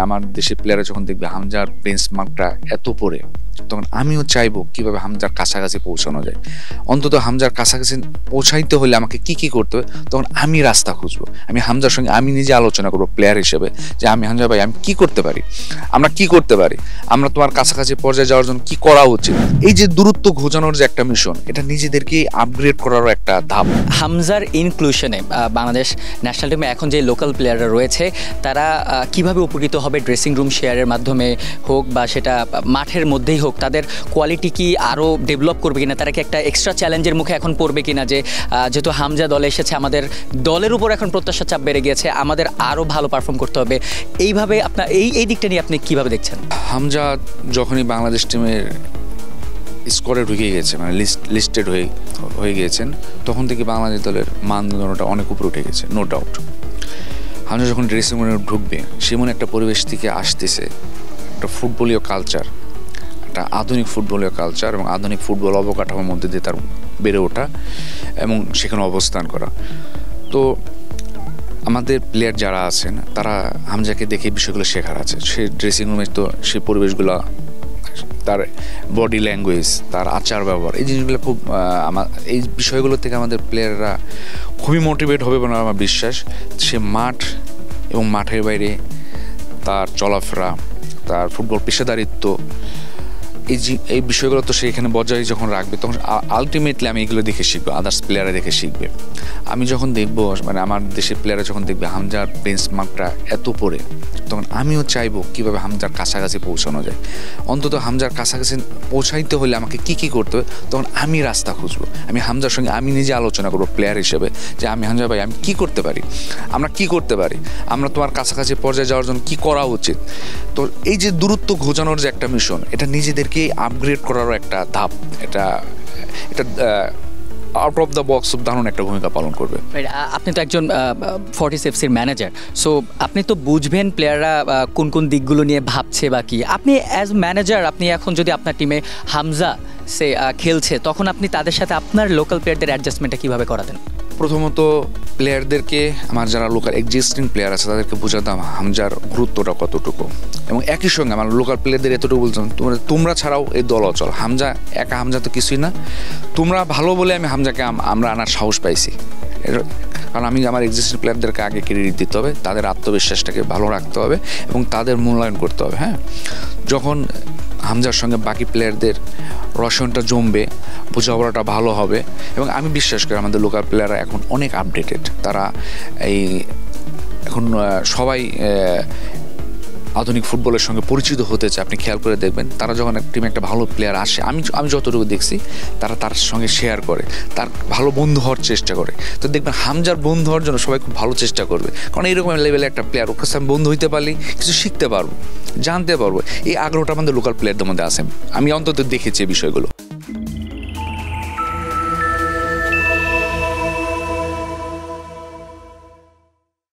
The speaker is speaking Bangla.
আমার দেশের প্লেয়াররা যখন দেখবে হামজার বেঞ্চমার্কটা এত পরে, তখন আমিও চাইবো কিভাবে হামজার কাছাকাছি পৌঁছানো যায়। অন্তত হামজার কাছাকাছি পৌঁছাইতে হলে আমাকে কি কি করতে হবে, তখন আমি রাস্তা খুঁজবো। আমি হামজার সঙ্গে আমি নিজে আলোচনা করবো প্লেয়ার হিসেবে, যে আমি হামজা ভাই আমি কি করতে পারি, আমরা কি করতে পারি, আমরা তোমার কাছাকাছি পর্যায়ে যাওয়ার জন্য কি করা উচিত। এই যে দূরত্ব ঘোচানোর যে একটা মিশন, এটা নিজেদেরকে আপগ্রেড করারও একটা ধাপ। হামজার ইনক্লুশনে বাংলাদেশ ন্যাশনাল টিমে এখন যে লোকাল প্লেয়াররা রয়েছে তারা কিভাবে উপকৃত হবে ড্রেসিং রুম শেয়ারের মাধ্যমে হোক বা সেটা মাঠের মধ্যেই হোক, তাদের কোয়ালিটি কি আরও ডেভেলপ করবে কিনা, তারা কি একটা এক্সট্রা চ্যালেঞ্জের মুখে এখন পড়বে কিনা, যে যেহেতু হামজা দলে এসেছে আমাদের দলের উপর এখন প্রত্যাশা চাপ বেড়ে গিয়েছে, আমাদের আরও ভালো পারফর্ম করতে হবে। এইভাবে আপনার এই দিকটা নিয়ে আপনি কীভাবে দেখছেন? হামজা যখনই বাংলাদেশ টিমের স্কোরে ঢুকে গেছে, মানে লিস্টেড হয়ে গিয়েছেন, তখন থেকে বাংলাদেশ দলের মানদণ্ডটা অনেক উপরে উঠে গেছে, নো ডাউট। হামজা যখন ড্রেসিং রুমে ঢুকবে, সেমন একটা পরিবেশ থেকে আসতেছে একটা ফুটবলীয় কালচার, একটা আধুনিক ফুটবলীয় কালচার এবং আধুনিক ফুটবল অবকাঠামোর মধ্যে দিয়ে তার বেড়ে ওঠা এবং সেখানে অবস্থান করা। তো আমাদের প্লেয়ার যারা আছেন তারা হামজাকে দেখে বিষয়গুলো শেখার আছে। সে ড্রেসিং রুমে তো সে পরিবেশগুলো, তার বডি ল্যাঙ্গুয়েজ, তার আচার ব্যবহার, এই জিনিসগুলো খুব এই বিষয়গুলো থেকে আমাদের প্লেয়াররা খুবই মোটিভেট হবে বলে আমার বিশ্বাস। সে মাঠ এবং মাঠের বাইরে তার চলাফেরা, তার ফুটবল পেশাদারিত্ব, এই বিষয়গুলো তো সে এখানে বজায় যখন রাখবে, তখন আলটিমেটলি আমি এগুলো দেখে শিখবো, আদার্স প্লেয়াররা দেখে শিখবে। আমি যখন দেখবো, মানে আমার দেশের প্লেয়াররা যখন দেখবে হামজার বেঞ্চমার্কটা এত পরে, তখন আমিও চাইবো কিভাবে হামজার কাছাকাছি পৌঁছানো যায়। অন্তত হামজার কাছাকাছি পৌঁছাইতে হলে আমাকে কি কি করতে হবে, তখন আমি রাস্তা খুঁজবো। আমি হামজার সঙ্গে আমি নিজে আলোচনা করবো প্লেয়ার হিসেবে, যে আমি হামজা ভাই আমি কি করতে পারি, আমরা কি করতে পারি, আমরা তোমার কাছাকাছি পর্যায়ে যাওয়ার জন্য কি করা উচিত। তো এই যে দূরত্ব ঘোচানোর যে একটা মিশন, এটা নিজেদেরকে আপগ্রেড করারও একটা ধাপ। এটা আউট অফ দ্য বক্স দারুণ একটা ভূমিকা পালন করবে। আপনি তো একজন ফর্টিসির ম্যানেজার, সো আপনি তো বুঝবেন প্লেয়াররা কোন কোন দিকগুলো নিয়ে ভাবছে বা কি। আপনি অ্যাজ ম্যানেজার, আপনি এখন যদি আপনার টিমে হামজা সে খেলছে, তখন আপনি তাদের সাথে আপনার লোকাল প্লেয়ারদের অ্যাডজাস্টমেন্টটা কীভাবে করাতেন? প্রথমত প্লেয়ারদেরকে, আমার যারা লোকাল এক্সিস্টিং প্লেয়ার আছে তাদেরকে বোঝাতাম হামজার গুরুত্বটা কতটুকু, এবং একই সঙ্গে আমার লোকাল প্লেয়ারদের এতটুকু বলতাম তোমরা ছাড়াও এই দল অচল, হামজা তো কিছুই না, তোমরা ভালো বলে আমি হামজাকে আমরা আনার সাহস পাইছি। কারণ আমি আমার এক্সিস্টিং প্লেয়ারদেরকে আগে ক্রেডিট দিতে হবে, তাদের আত্মবিশ্বাসটাকে ভালো রাখতে হবে এবং তাদের মূল্যায়ন করতে হবে। হ্যাঁ, যখন হামজার সঙ্গে বাকি প্লেয়ারদের রসায়নটা জমবে, বোঝাপড়াটা ভালো হবে, এবং আমি বিশ্বাস করি আমাদের লোকাল প্লেয়াররা এখন অনেক আপডেটেড। তারা এখন সবাই আধুনিক ফুটবলের সঙ্গে পরিচিত হতে চায়। আপনি খেয়াল করে দেখবেন, তারা যখন টিমে একটা ভালো প্লেয়ার আসে, আমি যতটুকু দেখছি, তারা তার সঙ্গে শেয়ার করে, তার ভালো বন্ধু হওয়ার চেষ্টা করে। তো দেখবেন হামজার বন্ধু হওয়ার জন্য সবাই খুব ভালো চেষ্টা করবে, কারণ এইরকম লেভেলে একটা প্লেয়ার, ওর কাছে আমি বন্ধু হইতে পারলেই কিছু শিখতে পারবো, জানতে পারবো। এই আগ্রহটা আমাদের লোকাল প্লেয়ারদের মধ্যে আছে, আমি অন্তত দেখেছি এই বিষয়গুলো।